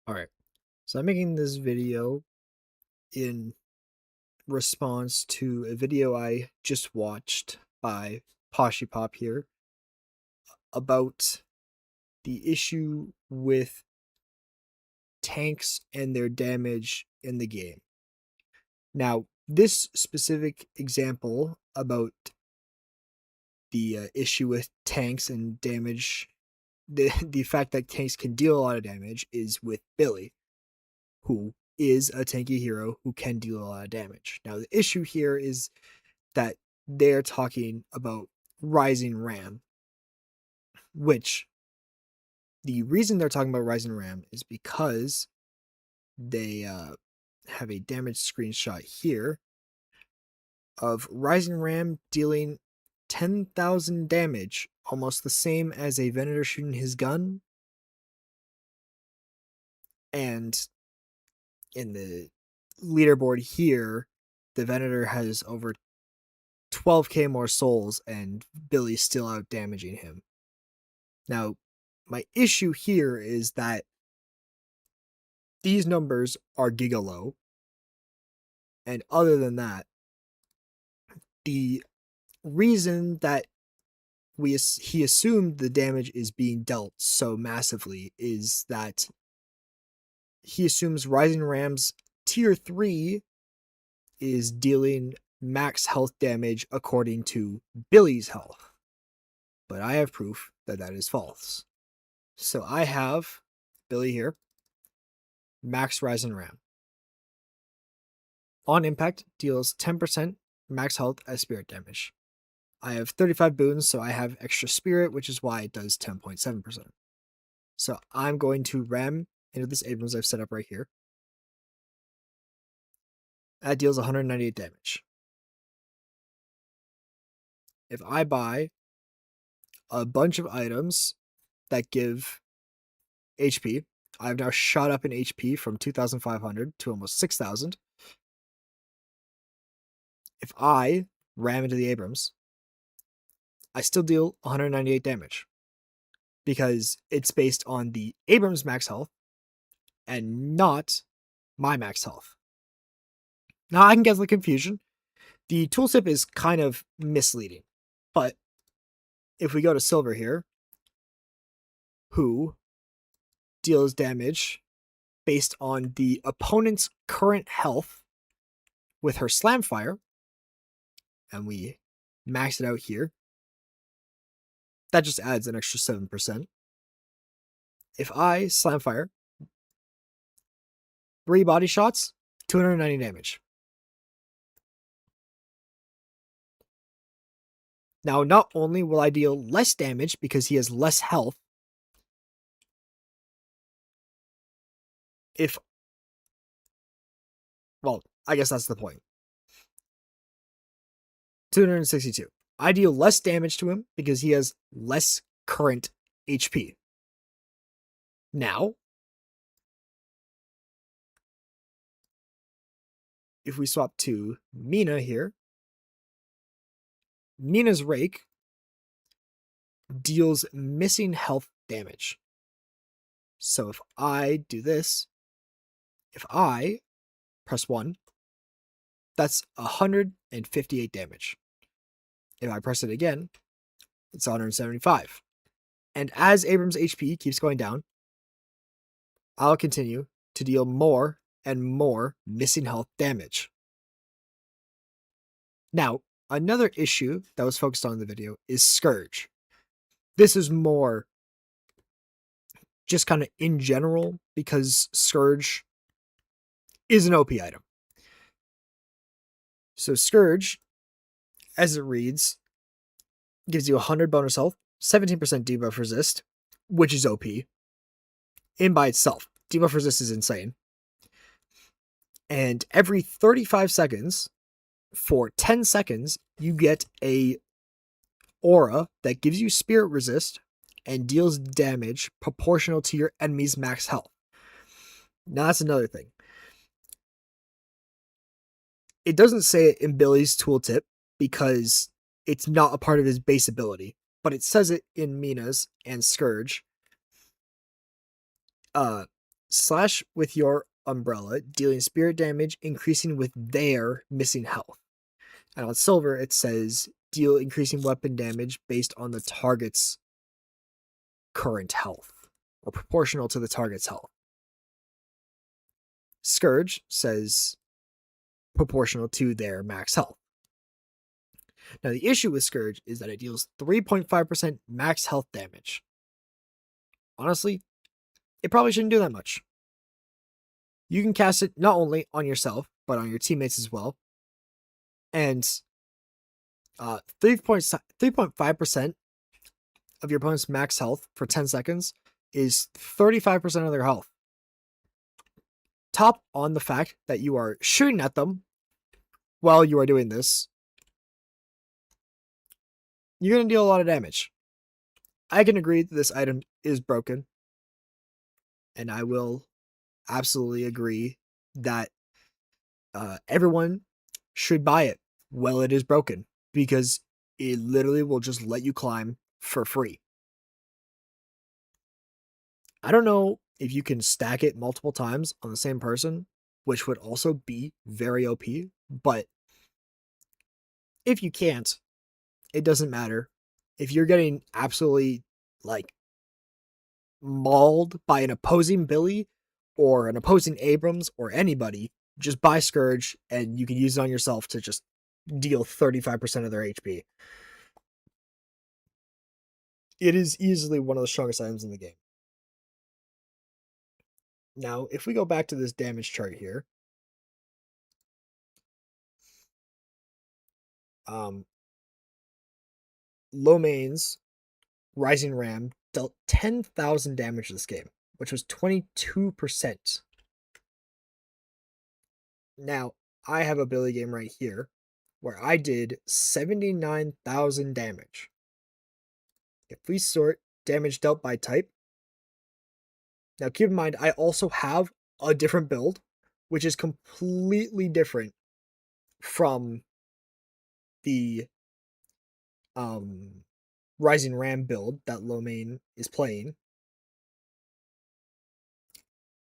Alright, so I'm making this video in response to a video I just watched by PoshyPop here about the issue with tanks and their damage in the game. Now, this specific example about the issue with tanks and damage, the fact that tanks can deal a lot of damage is with Billy, who is a tanky hero who can deal a lot of damage. Now, the issue here is that they're talking about Rising Ram, which the reason they're talking about Rising Ram is because they have a damage screenshot here of Rising Ram dealing 10,000 damage, almost the same as a Venator shooting his gun. And in the leaderboard here, the Venator has over 12k more souls, and Billy's still out damaging him. Now, my issue here is that these numbers are giga low, and other than that, the reason that he assumed the damage is being dealt so massively is that he assumes Rising Ram's tier 3 is dealing max health damage according to Billy's health. But I have proof that that is false. So I have Billy here, max Rising Ram. On impact, deals 10% max health as spirit damage. I have 35 boons, so I have extra spirit, which is why it does 10.7%. So I'm going to ram into this Abrams I've set up right here. That deals 198 damage. If I buy a bunch of items that give HP, I've now shot up in HP from 2,500 to almost 6,000. If I ram into the Abrams, I still deal 198 damage because it's based on the Abrams max health and not my max health. Now, I can get the confusion. The tooltip is kind of misleading, but if we go to Silver here, who deals damage based on the opponent's current health with her Slam Fire, and we max it out here, that just adds an extra 7%. If I Slam Fire, 3 body shots, 290 damage. Now, not only will I deal less damage because he has less health, well, I guess that's the point. 262. I deal less damage to him because he has less current HP. Now, if we swap to Mina here, Mina's Rake deals missing health damage. So if I do this, if I press 1, that's 158 damage. If I press it again, it's 175. And as Abrams' HP keeps going down, I'll continue to deal more and more missing health damage. Now, another issue that was focused on in the video is Scourge. This is more just kind of in general because Scourge is an OP item. So Scourge, as it reads, gives you 100 bonus health, 17% debuff resist, which is OP in by itself. Debuff resist is insane. And every 35 seconds, for 10 seconds, you get a aura that gives you spirit resist and deals damage proportional to your enemy's max health. Now that's another thing. It doesn't say it in Billy's tooltip because it's not a part of his base ability, but it says it in Mina's and Scourge. Slash with your umbrella, dealing spirit damage, increasing with their missing health. And on silver, it says deal increasing weapon damage based on the target's current health, or proportional to the target's health. Scourge says proportional to their max health. Now, the issue with Scourge is that it deals 3.5% max health damage. Honestly, it probably shouldn't do that much. You can cast it not only on yourself, but on your teammates as well. And 3.5% of your opponent's max health for 10 seconds is 35% of their health. Top on the fact that you are shooting at them while you are doing this, you're going to deal a lot of damage. I can agree that this item is broken, and I will absolutely agree that everyone should buy it while it is broken, because it literally will just let you climb for free. I don't know if you can stack it multiple times on the same person, which would also be very OP, but if you can't, it doesn't matter. If you're getting absolutely like mauled by an opposing Billy or an opposing Abrams or anybody, just buy Scourge and you can use it on yourself to just deal 35% of their HP. It is easily one of the strongest items in the game. Now, if we go back to this damage chart here, Low Main's Rising Ram dealt 10,000 damage this game, which was 22%. Now, I have a Billy game right here where I did 79,000 damage. If we sort damage dealt by type, now keep in mind, I also have a different build, which is completely different from the Rising Ram build that Low Main is playing.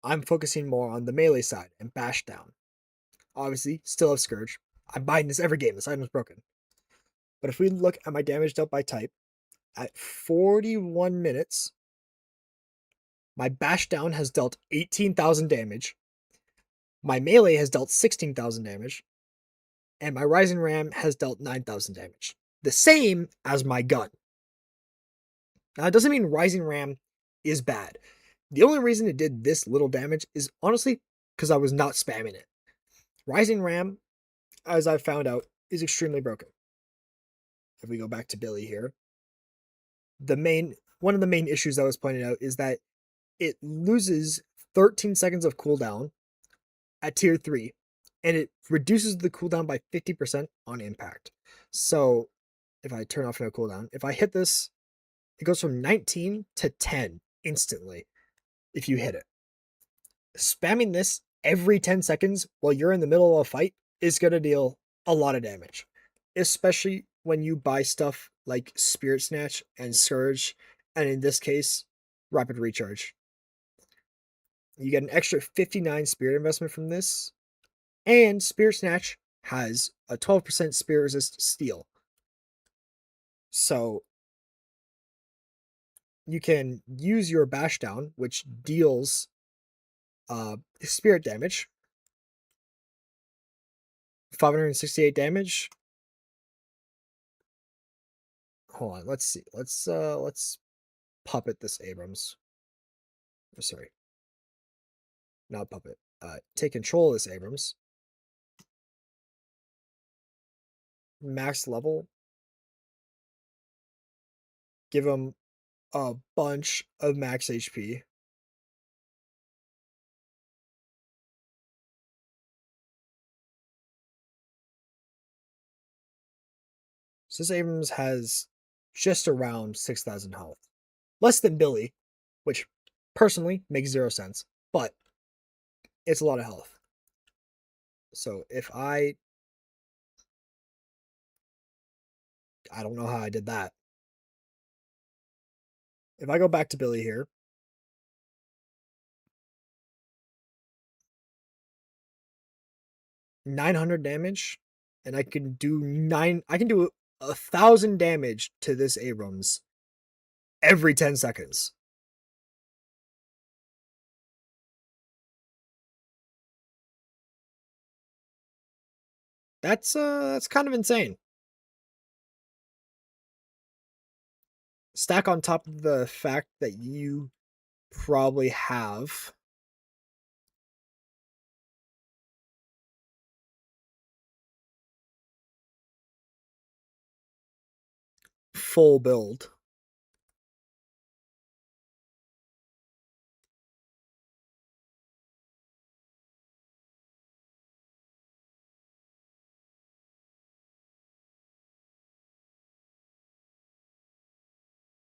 I'm focusing more on the melee side and bash down. Obviously, still have Scourge. I'm buying this every game. This item is broken. But if we look at my damage dealt by type, at 41 minutes, my bash down has dealt 18,000 damage. My melee has dealt 16,000 damage. And my Rising Ram has dealt 9,000 damage. The same as my gun. Now, it doesn't mean Rising Ram is bad. The only reason it did this little damage is honestly because I was not spamming it. Rising Ram, as I found out, is extremely broken. If we go back to Billy here, one of the main issues that was pointed out is that it loses 13 seconds of cooldown at tier 3, and it reduces the cooldown by 50% on impact. So if I turn off no cooldown, if I hit this, it goes from 19 to 10 instantly if you hit it. Spamming this every 10 seconds while you're in the middle of a fight is going to deal a lot of damage, especially when you buy stuff like Spirit Snatch and Surge, and in this case, Rapid Recharge. You get an extra 59 Spirit investment from this, and Spirit Snatch has a 12% Spirit Resist Steal. So you can use your Bash Down, which deals Spirit damage, 568 damage. Hold on, let's see. Let's puppet this Abrams. Oh, sorry. Not puppet. Take control of this Abrams. Max level. Give him a bunch of max HP. So this Abrams has just around 6,000 health. Less than Billy, which personally makes 0 sense, but it's a lot of health. So if I don't know how I did that. If I go back to Billy here, 900 damage, and I can do 1,000 damage to this Abrams every 10 seconds. That's kind of insane. Stack on top of the fact that you probably have full build.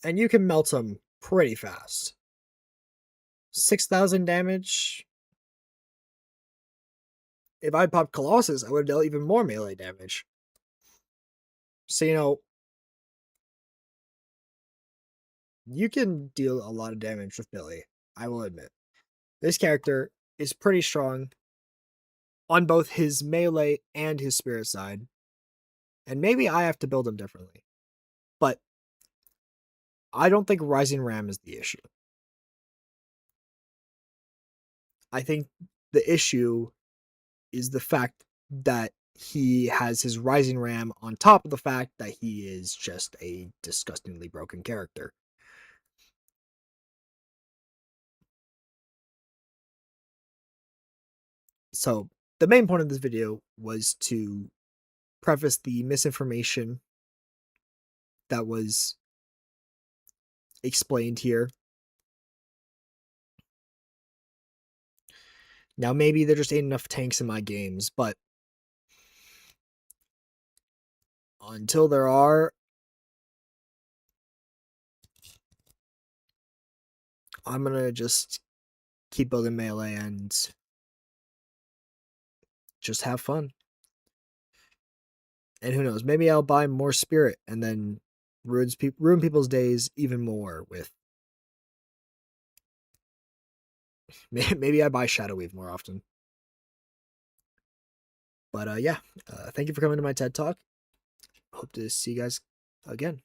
And you can melt them pretty fast. 6,000 damage. If I popped Colossus, I would have dealt even more melee damage. So, you can deal a lot of damage with Billy, I will admit. This character is pretty strong on both his melee and his spirit side. And maybe I have to build him differently. But I don't think Rising Ram is the issue. I think the issue is the fact that he has his Rising Ram on top of the fact that he is just a disgustingly broken character. So the main point of this video was to preface the misinformation that was explained here. Now, maybe there just ain't enough tanks in my games, but until there are, I'm gonna just keep building melee and just have fun. And who knows, maybe I'll buy more spirit and then ruin people's days even more with. Maybe I buy Shadow Weave more often. But yeah, thank you for coming to my TED Talk. Hope to see you guys again.